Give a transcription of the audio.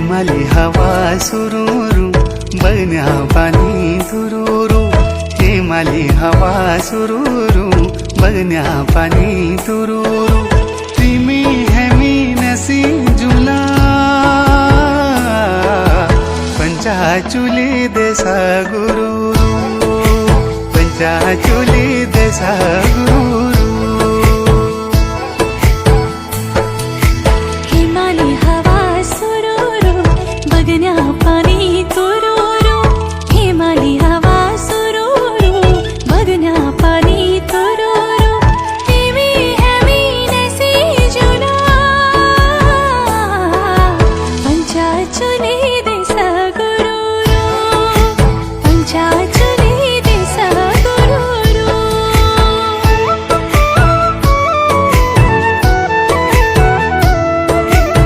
हिमाली हवा सुरूरू बगण्या पाणी तुरूरू हिमाली हवा सुरूरू बगण्या पाणी तुरूरू तिमी हेमी नसी जुला पंचाचुली देसा गुरु पंचाचुली देसा गुरु